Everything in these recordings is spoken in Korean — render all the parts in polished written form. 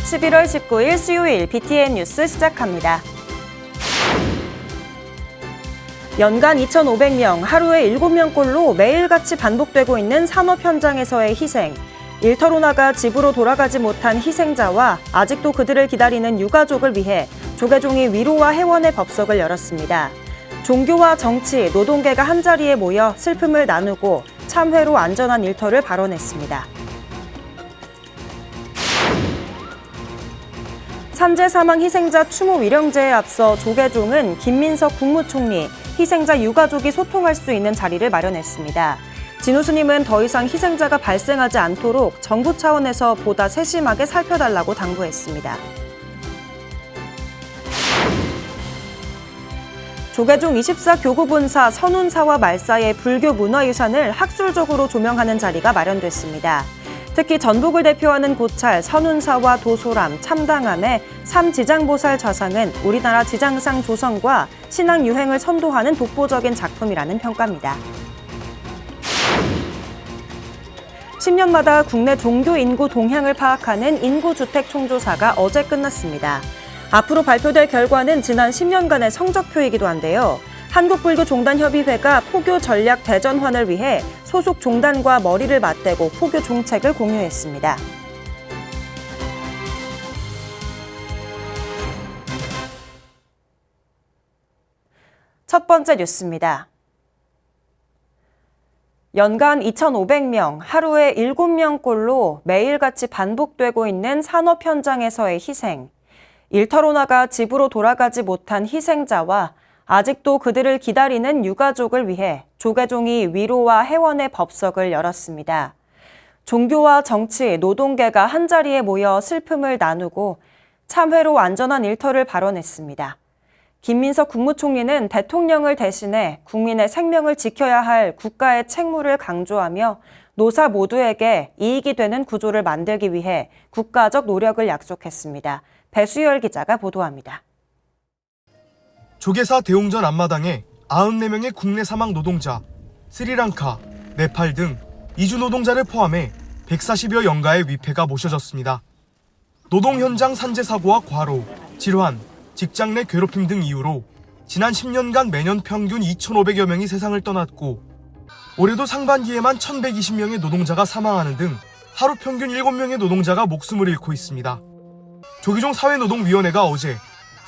11월 19일 수요일 BTN 뉴스 시작합니다. 연간 2,500명, 하루에 7명꼴로 매일같이 반복되고 있는 산업 현장에서의 희생. 일터로 나가 집으로 돌아가지 못한 희생자와 아직도 그들을 기다리는 유가족을 위해 조계종이 위로와 해원의 법석을 열었습니다. 종교와 정치, 노동계가 한자리에 모여 슬픔을 나누고 참회로 안전한 일터를 발언했습니다. 산재 사망 희생자 추모 위령제에 앞서 조계종은 김민석 국무총리, 희생자 유가족이 소통할 수 있는 자리를 마련했습니다. 진우 스님은 더 이상 희생자가 발생하지 않도록 정부 차원에서 보다 세심하게 살펴달라고 당부했습니다. 조계종 24 교구본사 선운사와 말사의 불교 문화유산을 학술적으로 조명하는 자리가 마련됐습니다. 특히 전북을 대표하는 고찰, 선운사와 도소람, 참당함의 삼지장보살 좌상은 우리나라 지장상 조성과 신앙 유행을 선도하는 독보적인 작품이라는 평가입니다. 10년마다 국내 종교 인구 동향을 파악하는 인구주택 총조사가 어제 끝났습니다. 앞으로 발표될 결과는 지난 10년간의 성적표이기도 한데요. 한국불교종단협의회가 포교 전략 대전환을 위해 소속 종단과 머리를 맞대고 포교 종책을 공유했습니다. 첫 번째 뉴스입니다. 연간 2,500명, 하루에 7명꼴로 매일같이 반복되고 있는 산업 현장에서의 희생. 일터로 나가 집으로 돌아가지 못한 희생자와 아직도 그들을 기다리는 유가족을 위해 조계종이 위로와 해원의 법석을 열었습니다. 종교와 정치, 노동계가 한자리에 모여 슬픔을 나누고 참회로 안전한 일터를 발언했습니다. 김민석 국무총리는 대통령을 대신해 국민의 생명을 지켜야 할 국가의 책무를 강조하며 노사 모두에게 이익이 되는 구조를 만들기 위해 국가적 노력을 약속했습니다. 배수열 기자가 보도합니다. 조계사 대웅전 앞마당에 94명의 국내 사망 노동자, 스리랑카, 네팔 등 이주 노동자를 포함해 140여 영가의 위패가 모셔졌습니다. 노동 현장 산재 사고와 과로, 질환, 직장 내 괴롭힘 등 이유로 지난 10년간 매년 평균 2,500여 명이 세상을 떠났고 올해도 상반기에만 1,120명의 노동자가 사망하는 등 하루 평균 7명의 노동자가 목숨을 잃고 있습니다. 조계종 사회노동위원회가 어제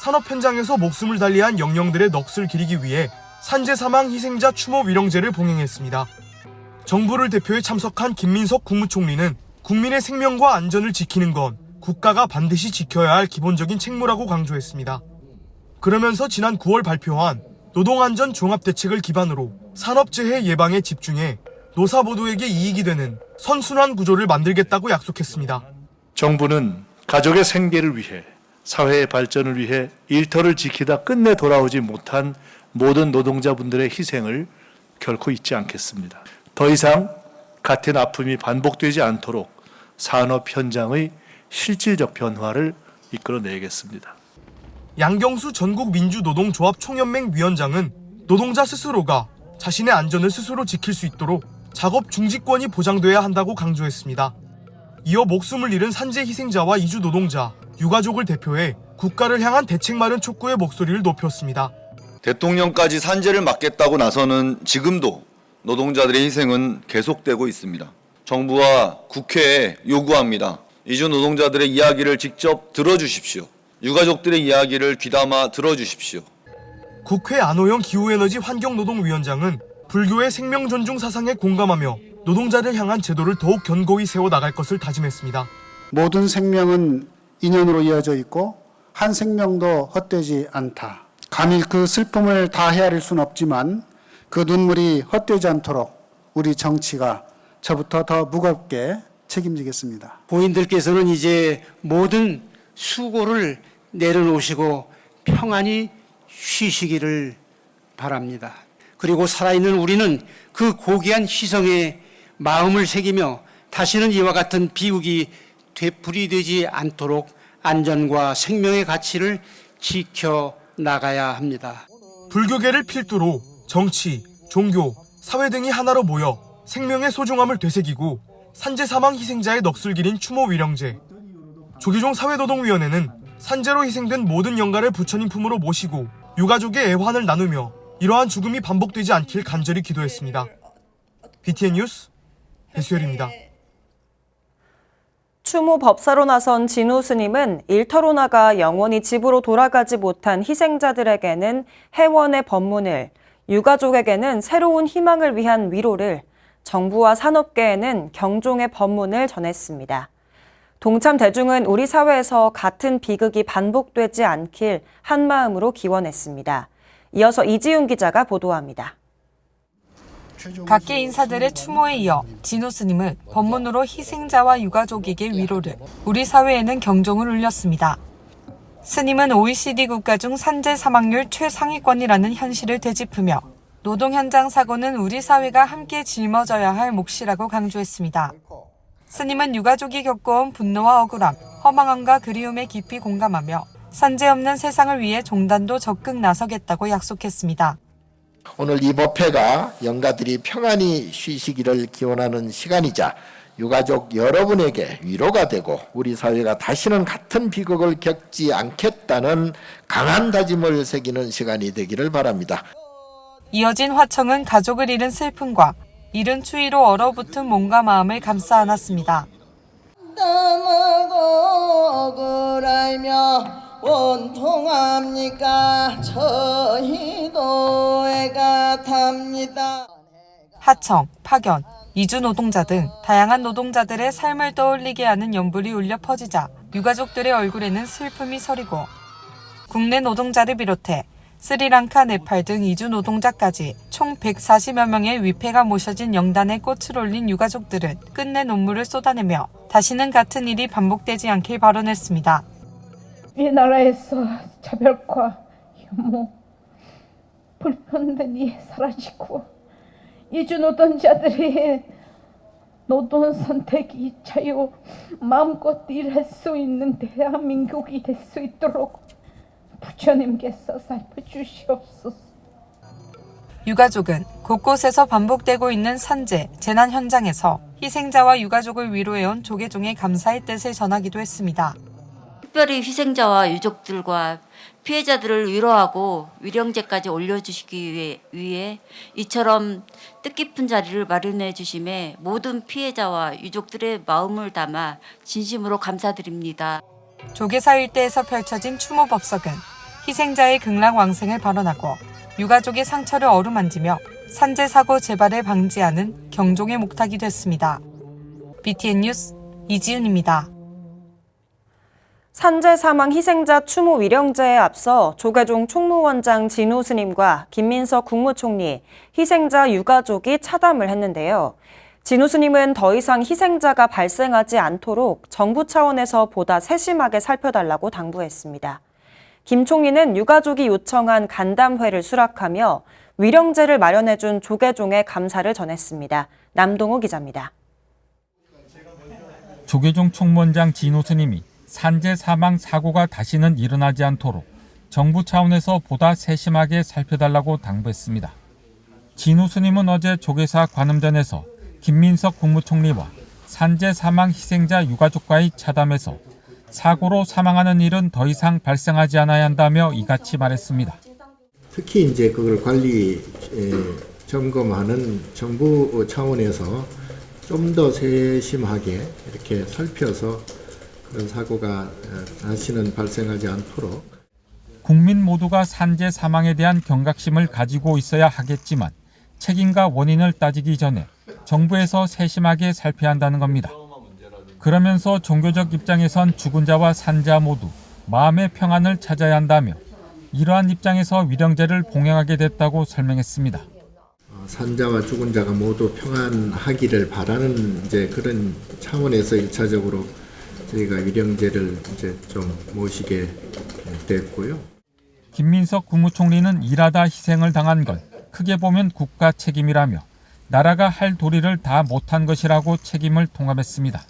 산업 현장에서 목숨을 달리한 영령들의 넋을 기리기 위해 산재 사망 희생자 추모 위령제를 봉행했습니다. 정부를 대표해 참석한 김민석 국무총리는 국민의 생명과 안전을 지키는 건 국가가 반드시 지켜야 할 기본적인 책무라고 강조했습니다. 그러면서 지난 9월 발표한 노동안전 종합대책을 기반으로 산업재해 예방에 집중해 노사 모두에게 이익이 되는 선순환 구조를 만들겠다고 약속했습니다. 정부는 가족의 생계를 위해 사회의 발전을 위해 일터를 지키다 끝내 돌아오지 못한 모든 노동자분들의 희생을 결코 잊지 않겠습니다. 더 이상 같은 아픔이 반복되지 않도록 산업 현장의 실질적 변화를 이끌어내겠습니다. 양경수 전국민주노동조합 총연맹 위원장은 노동자 스스로가 자신의 안전을 스스로 지킬 수 있도록 작업 중지권이 보장돼야 한다고 강조했습니다. 이어 목숨을 잃은 산재 희생자와 이주 노동자, 유가족을 대표해 국가를 향한 대책 마련 촉구의 목소리를 높였습니다. 대통령까지 산재를 막겠다고 나서는 지금도 노동자들의 희생은 계속되고 있습니다. 정부와 국회에 요구합니다. 이주 노동자들의 이야기를 직접 들어주십시오. 유가족들의 이야기를 귀담아 들어주십시오. 국회 안호영 기후에너지 환경노동위원장은 불교의 생명 존중 사상에 공감하며 노동자를 향한 제도를 더욱 견고히 세워나갈 것을 다짐했습니다. 모든 생명은 인연으로 이어져 있고 한 생명도 헛되지 않다. 감히 그 슬픔을 다 헤아릴 수는 없지만 그 눈물이 헛되지 않도록 우리 정치가 저부터 더 무겁게 책임지겠습니다. 고인들께서는 이제 모든 수고를 내려놓으시고 평안히 쉬시기를 바랍니다. 그리고 살아있는 우리는 그 고귀한 희생에 마음을 새기며 다시는 이와 같은 비극이 되풀이되지 않도록 안전과 생명의 가치를 지켜나가야 합니다. 불교계를 필두로 정치, 종교, 사회 등이 하나로 모여 생명의 소중함을 되새기고 산재 사망 희생자의 넋을 기린 추모 위령제. 조계종 사회노동위원회는 산재로 희생된 모든 영가를 부처님 품으로 모시고 유가족의 애환을 나누며 이러한 죽음이 반복되지 않길 간절히 기도했습니다. BTN 뉴스 배수열입니다. 추모 법사로 나선 진호 스님은 일터로 나가 영원히 집으로 돌아가지 못한 희생자들에게는 해원의 법문을, 유가족에게는 새로운 희망을 위한 위로를, 정부와 산업계에는 경종의 법문을 전했습니다. 동참 대중은 우리 사회에서 같은 비극이 반복되지 않길 한마음으로 기원했습니다. 이어서 이지훈 기자가 보도합니다. 각계 인사들의 추모에 이어 진호 스님은 법문으로 희생자와 유가족에게 위로를, 우리 사회에는 경종을 울렸습니다. 스님은 OECD 국가 중 산재 사망률 최상위권이라는 현실을 되짚으며 노동 현장 사고는 우리 사회가 함께 짊어져야 할 몫이라고 강조했습니다. 스님은 유가족이 겪어온 분노와 억울함, 허망함과 그리움에 깊이 공감하며 산재 없는 세상을 위해 종단도 적극 나서겠다고 약속했습니다. 오늘 이 법회가 영가들이 평안히 쉬시기를 기원하는 시간이자 유가족 여러분에게 위로가 되고 우리 사회가 다시는 같은 비극을 겪지 않겠다는 강한 다짐을 새기는 시간이 되기를 바랍니다. 이어진 화청은 가족을 잃은 슬픔과 잃은 추위로 얼어붙은 몸과 마음을 감싸 안았습니다. 원통합니까 저희도 애가 탑니다. 하청, 파견, 이주 노동자 등 다양한 노동자들의 삶을 떠올리게 하는 연불이 울려 퍼지자 유가족들의 얼굴에는 슬픔이 서리고 국내 노동자를 비롯해 스리랑카, 네팔 등 이주 노동자까지 총 140여 명의 위패가 모셔진 영단에 꽃을 올린 유가족들은 끝내 눈물을 쏟아내며 다시는 같은 일이 반복되지 않길 발언했습니다. 이 나라에서 차별과 혐오, 불평등이 사라지고 이주 노동자들이 노동 선택이 자유 마음껏 일할 수 있는 대한민국이 될 수 있도록 부처님께서 살펴주시옵소서. 유가족은 곳곳에서 반복되고 있는 산재, 재난 현장에서 희생자와 유가족을 위로해온 조계종의 감사의 뜻을 전하기도 했습니다. 특별히 희생자와 유족들과 피해자들을 위로하고 위령제까지 올려주시기 위해 이처럼 뜻깊은 자리를 마련해 주심에 모든 피해자와 유족들의 마음을 담아 진심으로 감사드립니다. 조계사 일대에서 펼쳐진 추모 법석은 희생자의 극락왕생을 발언하고 유가족의 상처를 어루만지며 산재 사고 재발을 방지하는 경종의 목탁이 됐습니다. BTN 뉴스 이지훈입니다. 산재 사망 희생자 추모 위령제에 앞서 조계종 총무원장 진호 스님과 김민석 국무총리, 희생자 유가족이 차담을 했는데요. 진호 스님은 더 이상 희생자가 발생하지 않도록 정부 차원에서 보다 세심하게 살펴달라고 당부했습니다. 김 총리는 유가족이 요청한 간담회를 수락하며 위령제를 마련해준 조계종에 감사를 전했습니다. 남동우 기자입니다. 조계종 총무원장 진호 스님이 산재 사망 사고가 다시는 일어나지 않도록 정부 차원에서 보다 세심하게 살펴달라고 당부했습니다. 진호 스님은 어제 조계사 관음전에서 김민석 국무총리와 산재 사망 희생자 유가족과의 차담에서 사고로 사망하는 일은 더 이상 발생하지 않아야 한다며 이같이 말했습니다. 특히 이제 그걸 관리 점검하는 정부 차원에서 좀 더 세심하게 이렇게 살펴서 그런 사고가 다시는 발생하지 않도록 국민 모두가 산재 사망에 대한 경각심을 가지고 있어야 하겠지만 책임과 원인을 따지기 전에 정부에서 세심하게 살펴야 한다는 겁니다. 그러면서 종교적 입장에선 죽은 자와 산자 모두 마음의 평안을 찾아야 한다며 이러한 입장에서 위령제를 봉행하게 됐다고 설명했습니다. 산자와 죽은 자가 모두 평안하기를 바라는 이제 그런 차원에서 1차적으로 저희가 위령제를 이제 좀 모시게 됐고요. 김민석 국무총리는 일하다 희생을 당한 건 크게 보면 국가 책임이라며 나라가 할 도리를 다 못한 것이라고 책임을 통합했습니다.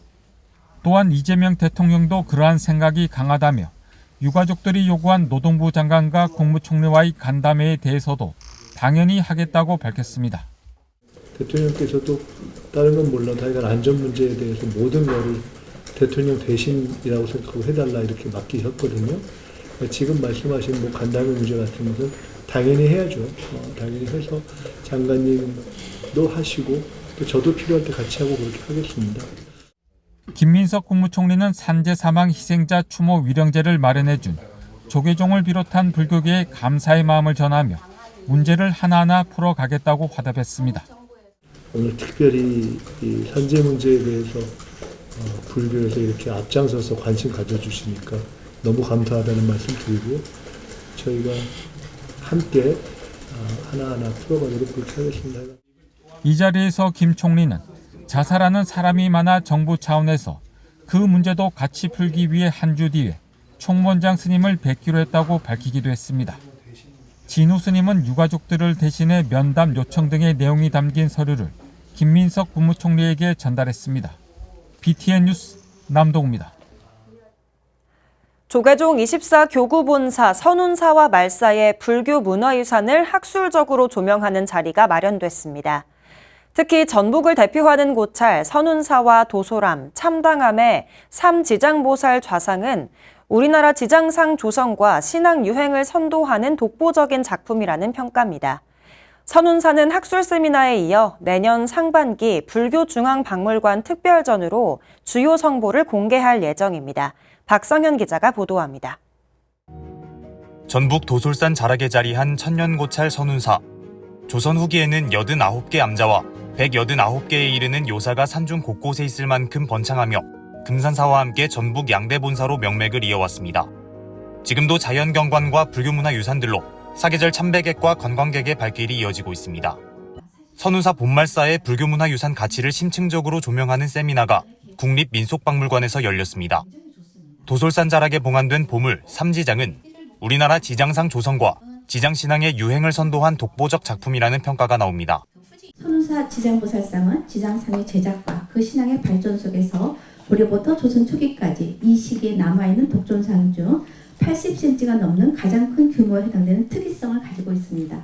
또한 이재명 대통령도 그러한 생각이 강하다며 유가족들이 요구한 노동부 장관과 국무총리와의 간담회에 대해서도 당연히 하겠다고 밝혔습니다. 대통령께서도 다른 건 몰라도 하여간 안전 문제에 대해서 모든 거를 대통령 대신이라고 생각하고 해달라 이렇게 맡기셨거든요. 지금 말씀하신 뭐 간담회 문제 같은 것은 당연히 해야죠. 당연히 해서 장관님도 하시고 또 저도 필요할 때 같이 하고 그렇게 하겠습니다. 김민석 국무총리는 산재 사망 희생자 추모 위령제를 마련해준 조계종을 비롯한 불교계에 감사의 마음을 전하며 문제를 하나하나 풀어가겠다고 화답했습니다. 오늘 특별히 이 산재 문제에 대해서 불교에서 이렇게 앞장서서 관심 가져주시니까 너무 감사하다는 말씀 드리고요. 저희가 함께 하나하나 풀어가도록 그렇게 하겠습니다. 이 자리에서 김 총리는 자살하는 사람이 많아 정부 차원에서 그 문제도 같이 풀기 위해 한 주 뒤에 총무원장 스님을 뵙기로 했다고 밝히기도 했습니다. 진우 스님은 유가족들을 대신해 면담 요청 등의 내용이 담긴 서류를 김민석 국무총리에게 전달했습니다. BTN 뉴스 남동우입니다. 조계종 24 교구본사 선운사와 말사의 불교 문화유산을 학술적으로 조명하는 자리가 마련됐습니다. 특히 전북을 대표하는 고찰 선운사와 도소람, 참당함의 삼지장보살 좌상은 우리나라 지장상 조성과 신앙 유행을 선도하는 독보적인 작품이라는 평가입니다. 선운사는 학술 세미나에 이어 내년 상반기 불교중앙박물관 특별전으로 주요 성보를 공개할 예정입니다. 박성현 기자가 보도합니다. 전북 도솔산 자락에 자리한 천년고찰 선운사. 조선 후기에는 89개 암자와 189개에 이르는 요사가 산중 곳곳에 있을 만큼 번창하며 금산사와 함께 전북 양대본사로 명맥을 이어왔습니다. 지금도 자연경관과 불교문화유산들로 사계절 참배객과 관광객의 발길이 이어지고 있습니다. 선운사 본말사의 불교문화유산 가치를 심층적으로 조명하는 세미나가 국립민속박물관에서 열렸습니다. 도솔산 자락에 봉안된 보물 삼지장은 우리나라 지장상 조성과 지장신앙의 유행을 선도한 독보적 작품이라는 평가가 나옵니다. 선운사 지장보살상은 지장상의 제작과 그 신앙의 발전 속에서 고려부터 조선 초기까지 이 시기에 남아있는 독존상 중 80cm가 넘는 가장 큰 규모에 해당되는 특이성을 가지고 있습니다.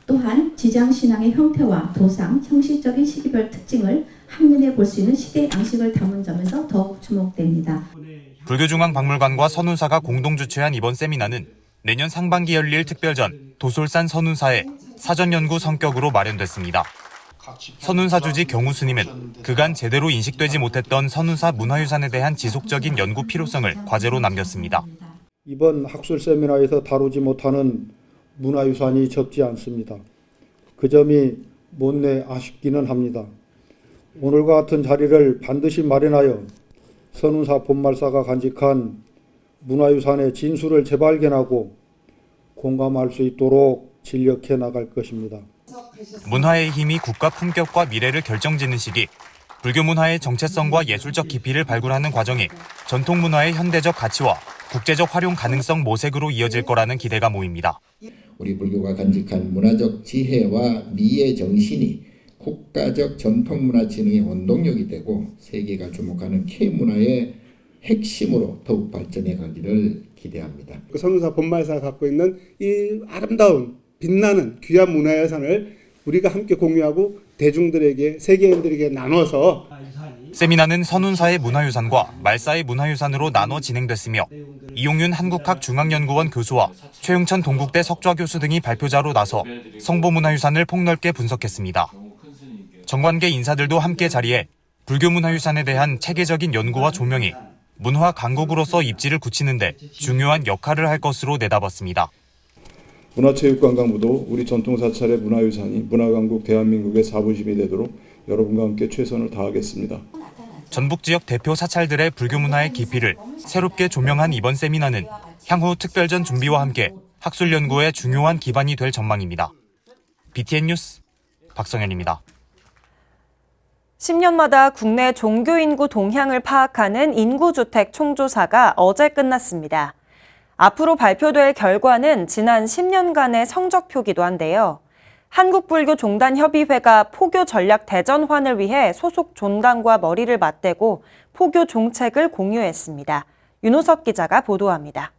또한 지장신앙의 형태와 도상, 형식적인 시기별 특징을 한눈에 볼 수 있는 시대의 양식을 담은 점에서 더욱 주목됩니다. 불교중앙박물관과 선운사가 공동 주최한 이번 세미나는 내년 상반기 열릴 특별전 도솔산 선운사의 사전연구 성격으로 마련됐습니다. 선운사 주지 경우 스님은 그간 제대로 인식되지 못했던 선운사 문화유산에 대한 지속적인 연구 필요성을 과제로 남겼습니다. 이번 학술 세미나에서 다루지 못하는 문화유산이 적지 않습니다. 그 점이 못내 아쉽기는 합니다. 오늘과 같은 자리를 반드시 마련하여 선운사 본말사가 간직한 문화유산의 진수를 재발견하고 공감할 수 있도록 진력해 나갈 것입니다. 문화의 힘이 국가 품격과 미래를 결정짓는 시기, 불교 문화의 정체성과 예술적 깊이를 발굴하는 과정이 전통 문화의 현대적 가치와 국제적 활용 가능성 모색으로 이어질 거라는 기대가 모입니다. 우리 불교가 간직한 문화적 지혜와 미의 정신이 국가적 전통문화 진흥의 원동력이 되고 세계가 주목하는 K문화의 핵심으로 더욱 발전해 가기를 기대합니다. 선운사 본말사가 갖고 있는 이 아름다운 빛나는 귀한 문화유산을 우리가 함께 공유하고 대중들에게 세계인들에게 나눠서 세미나는 선운사의 문화유산과 말사의 문화유산으로 나눠 진행됐으며 이용윤 한국학중앙연구원 교수와 최흥천 동국대 석좌 교수 등이 발표자로 나서 성보문화유산을 폭넓게 분석했습니다. 정관계 인사들도 함께 자리해 불교문화유산에 대한 체계적인 연구와 조명이 문화 강국으로서 입지를 굳히는 데 중요한 역할을 할 것으로 내다봤습니다. 문화체육관광부도 우리 전통사찰의 문화유산이 문화강국 대한민국의 자부심이 되도록 여러분과 함께 최선을 다하겠습니다. 전북 지역 대표 사찰들의 불교 문화의 깊이를 새롭게 조명한 이번 세미나는 향후 특별전 준비와 함께 학술 연구의 중요한 기반이 될 전망입니다. BTN 뉴스 박성현입니다. 10년마다 국내 종교 인구 동향을 파악하는 인구주택 총조사가 어제 끝났습니다. 앞으로 발표될 결과는 지난 10년간의 성적표기도 한데요. 한국불교종단협의회가 포교 전략 대전환을 위해 소속 종단과 머리를 맞대고 포교 종책을 공유했습니다. 윤호석 기자가 보도합니다.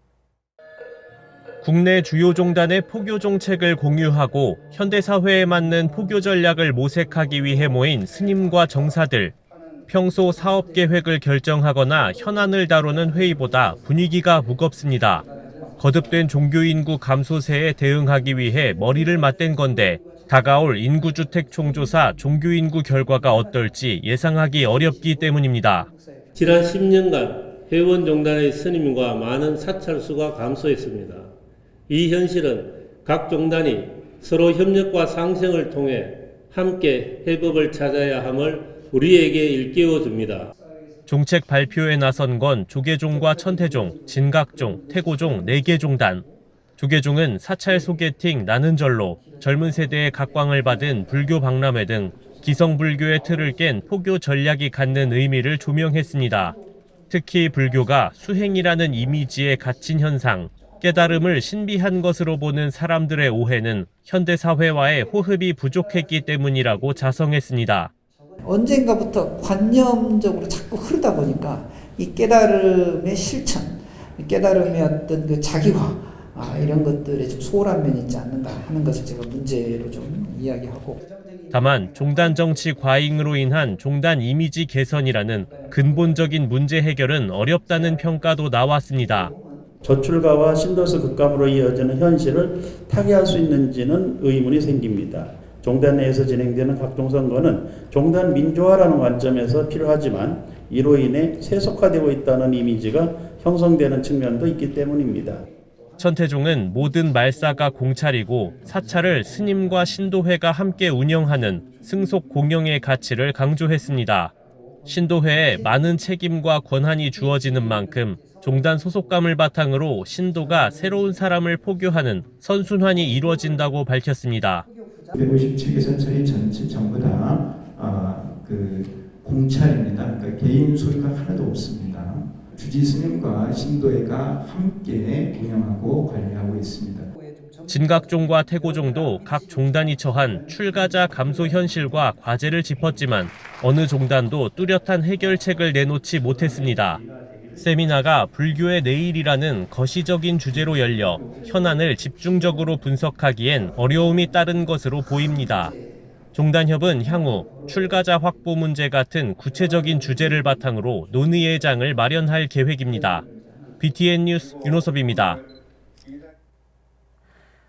국내 주요 종단의 포교 정책을 공유하고 현대사회에 맞는 포교 전략을 모색하기 위해 모인 스님과 정사들. 평소 사업 계획을 결정하거나 현안을 다루는 회의보다 분위기가 무겁습니다. 거듭된 종교 인구 감소세에 대응하기 위해 머리를 맞댄 건데 다가올 인구주택 총조사 종교 인구 결과가 어떨지 예상하기 어렵기 때문입니다. 지난 10년간 회원종단의 스님과 많은 사찰수가 감소했습니다. 이 현실은 각 종단이 서로 협력과 상생을 통해 함께 회복을 찾아야 함을 우리에게 일깨워줍니다. 종책 발표에 나선 건 조계종과 천태종, 진각종, 태고종 4개 종단. 조계종은 사찰 소개팅 나는 절로, 젊은 세대의 각광을 받은 불교 박람회 등 기성불교의 틀을 깬 포교 전략이 갖는 의미를 조명했습니다. 특히 불교가 수행이라는 이미지에 갇힌 현상, 깨달음을 신비한 것으로 보는 사람들의 오해는 현대사회와의 호흡이 부족했기 때문이라고 자성했습니다. 언젠가부터 관념적으로 자꾸 흐르다 보니까 이 깨달음의 실천, 깨달음의 어떤 그 자기화 이런 것들에 좀 소홀한 면이 있지 않는가 하는 것을 제가 문제로 좀 이야기하고. 다만 종단 정치 과잉으로 인한 종단 이미지 개선이라는 근본적인 문제 해결은 어렵다는 평가도 나왔습니다. 저출가와 신도수 급감으로 이어지는 현실을 타개할 수 있는지는 의문이 생깁니다. 종단 내에서 진행되는 각종 선거는 종단 민주화라는 관점에서 필요하지만 이로 인해 세속화되고 있다는 이미지가 형성되는 측면도 있기 때문입니다. 천태종은 모든 말사가 공찰이고 사찰을 스님과 신도회가 함께 운영하는 승속 공영의 가치를 강조했습니다. 신도회에 많은 책임과 권한이 주어지는 만큼 종단 소속감을 바탕으로 신도가 새로운 사람을 포교하는 선순환이 이루어진다고 밝혔습니다. 157개 사찰이 전부 다 공찰입니다. 그러니까 개인 소유가 하나도 없습니다. 주지 스님과 신도회가 함께 운영하고 관리하고 있습니다. 진각종과 태고종도 각 종단이 처한 출가자 감소 현실과 과제를 짚었지만 어느 종단도 뚜렷한 해결책을 내놓지 못했습니다. 세미나가 불교의 내일이라는 거시적인 주제로 열려 현안을 집중적으로 분석하기엔 어려움이 따른 것으로 보입니다. 종단협은 향후 출가자 확보 문제 같은 구체적인 주제를 바탕으로 논의의 장을 마련할 계획입니다. BTN 뉴스 윤호섭입니다.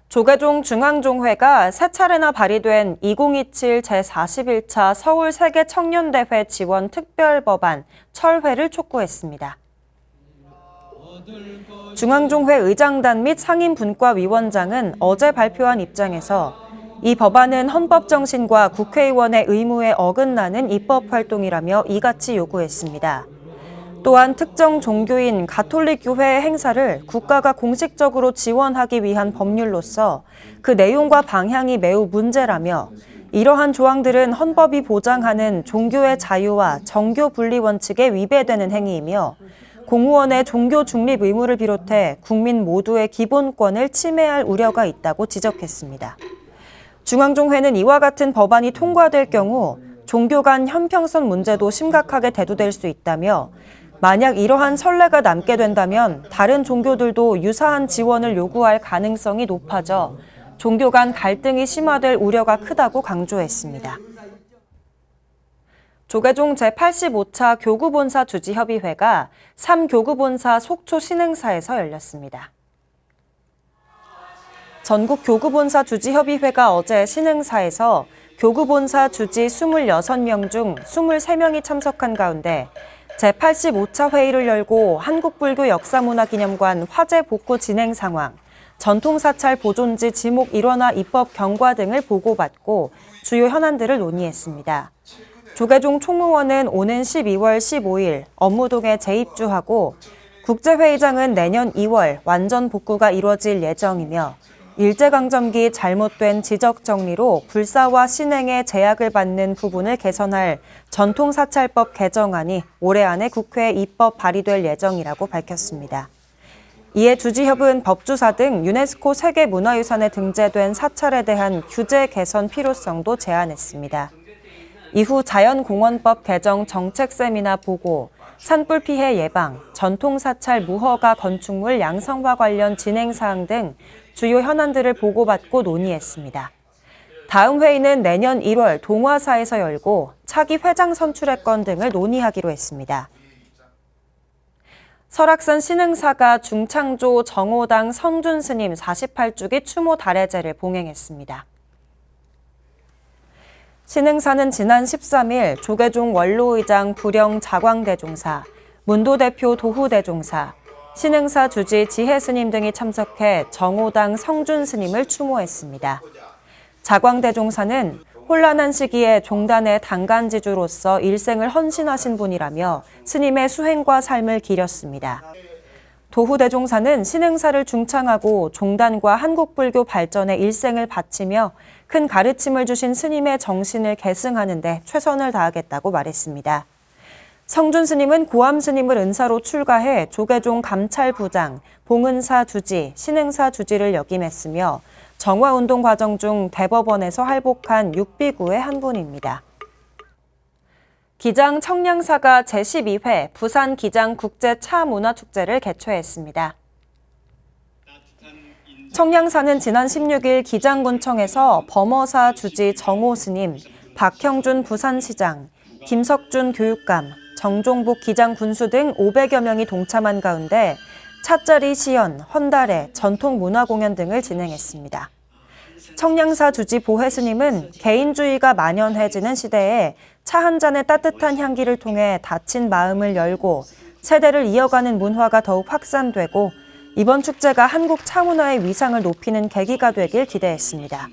조계종 중앙종회가 세 차례나 발의된 2027 제41차 서울 세계청년대회 지원 특별법안 철회를 촉구했습니다. 중앙종회 의장단 및 상임분과위원장은 어제 발표한 입장에서 이 법안은 헌법 정신과 국회의원의 의무에 어긋나는 입법 활동이라며 이같이 요구했습니다. 또한 특정 종교인 가톨릭 교회의 행사를 국가가 공식적으로 지원하기 위한 법률로서 그 내용과 방향이 매우 문제라며 이러한 조항들은 헌법이 보장하는 종교의 자유와 정교 분리 원칙에 위배되는 행위이며 공무원의 종교 중립 의무를 비롯해 국민 모두의 기본권을 침해할 우려가 있다고 지적했습니다. 중앙종회는 이와 같은 법안이 통과될 경우 종교 간 형평성 문제도 심각하게 대두될 수 있다며 만약 이러한 선례가 남게 된다면 다른 종교들도 유사한 지원을 요구할 가능성이 높아져 종교 간 갈등이 심화될 우려가 크다고 강조했습니다. 조계종 제85차 교구본사 주지협의회가 3교구본사 속초 신흥사에서 열렸습니다. 전국 교구본사 주지협의회가 어제 신흥사에서 교구본사 주지 26명 중 23명이 참석한 가운데 제85차 회의를 열고 한국불교 역사문화기념관 화재 복구 진행 상황, 전통사찰 보존지 지목 일원화 입법 경과 등을 보고받고 주요 현안들을 논의했습니다. 조계종 총무원은 오는 12월 15일 업무동에 재입주하고 국제회의장은 내년 2월 완전 복구가 이루어질 예정이며 일제강점기 잘못된 지적 정리로 불사와 신행에 제약을 받는 부분을 개선할 전통사찰법 개정안이 올해 안에 국회에 입법 발의될 예정이라고 밝혔습니다. 이에 주지협은 법주사 등 유네스코 세계문화유산에 등재된 사찰에 대한 규제 개선 필요성도 제안했습니다. 이후 자연공원법 개정 정책 세미나 보고, 산불 피해 예방, 전통사찰 무허가 건축물 양성화 관련 진행 사항 등 주요 현안들을 보고받고 논의했습니다. 다음 회의는 내년 1월 동화사에서 열고 차기 회장 선출의 건 등을 논의하기로 했습니다. 설악산 신흥사가 중창조 정호당 성준 스님 48주기 추모 달해제를 봉행했습니다. 신흥사는 지난 13일 조계종 원로의장 부령 자광대종사, 문도대표 도후대종사, 신흥사 주지 지혜스님 등이 참석해 정호당 성준 스님을 추모했습니다. 자광대종사는 혼란한 시기에 종단의 당간지주로서 일생을 헌신하신 분이라며 스님의 수행과 삶을 기렸습니다. 도후대종사는 신흥사를 중창하고 종단과 한국불교 발전에 일생을 바치며 큰 가르침을 주신 스님의 정신을 계승하는 데 최선을 다하겠다고 말했습니다. 성준 스님은 고암 스님을 은사로 출가해 조계종 감찰부장, 봉은사 주지, 신흥사 주지를 역임했으며 정화운동 과정 중 대법원에서 할복한 육비구의 한 분입니다. 기장 청량사가 제12회 부산 기장 국제차문화축제를 개최했습니다. 청량사는 지난 16일 기장군청에서 범어사 주지 정호 스님, 박형준 부산시장, 김석준 교육감, 정종복 기장군수 등 500여 명이 동참한 가운데 찻자리 시연, 헌달회, 전통문화공연 등을 진행했습니다. 청량사 주지 보혜 스님은 개인주의가 만연해지는 시대에 차 한 잔의 따뜻한 향기를 통해 닫힌 마음을 열고 세대를 이어가는 문화가 더욱 확산되고 이번 축제가 한국 차문화의 위상을 높이는 계기가 되길 기대했습니다.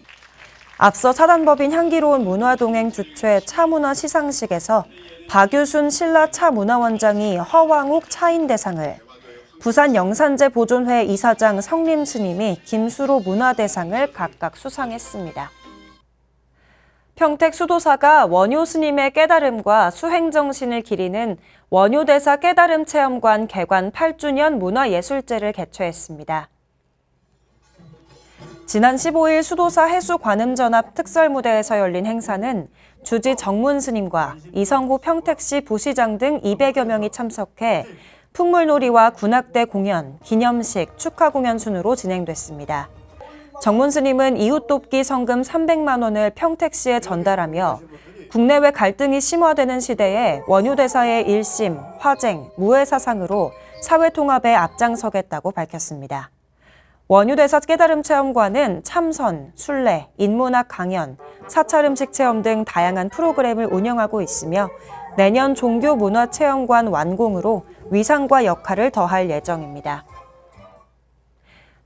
앞서 사단법인 향기로운 문화동행 주최 차문화 시상식에서 박유순 신라 차문화원장이 허왕욱 차인대상을, 부산 영산제 보존회 이사장 성림 스님이 김수로 문화대상을 각각 수상했습니다. 평택 수도사가 원효 스님의 깨달음과 수행정신을 기리는 원효대사 깨달음체험관 개관 8주년 문화예술제를 개최했습니다. 지난 15일 수도사 해수관음전합 특설무대에서 열린 행사는 주지 정문 스님과 이성구 평택시 부시장 등 200여 명이 참석해 풍물놀이와 군악대 공연, 기념식, 축하 공연 순으로 진행됐습니다. 정문 스님은 이웃 돕기 성금 300만 원을 평택시에 전달하며 국내외 갈등이 심화되는 시대에 원효대사의 일심, 화쟁, 무해 사상으로 사회 통합에 앞장서겠다고 밝혔습니다. 원효대사 깨달음체험관은 참선, 순례, 인문학 강연, 사찰음식 체험 등 다양한 프로그램을 운영하고 있으며 내년 종교문화체험관 완공으로 위상과 역할을 더할 예정입니다.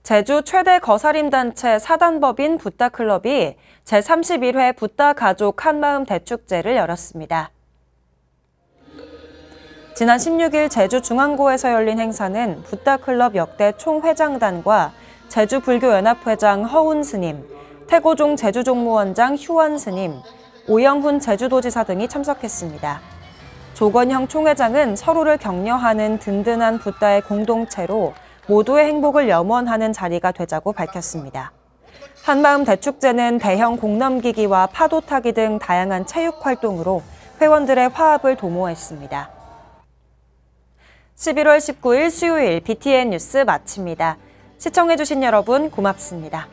제주 최대 거사림단체 사단법인 붓다클럽이 제31회 붓다가족 한마음 대축제를 열었습니다. 지난 16일 제주중앙고에서 열린 행사는 붓다클럽 역대 총회장단과 제주불교연합회장 허운 스님, 태고종 제주종무원장 휴원 스님, 오영훈 제주도지사 등이 참석했습니다. 조건형 총회장은 서로를 격려하는 든든한 붓다의 공동체로 모두의 행복을 염원하는 자리가 되자고 밝혔습니다. 한마음 대축제는 대형 공넘기기와 파도 타기 등 다양한 체육 활동으로 회원들의 화합을 도모했습니다. 11월 19일 수요일 BTN 뉴스 마칩니다. 시청해주신 여러분 고맙습니다.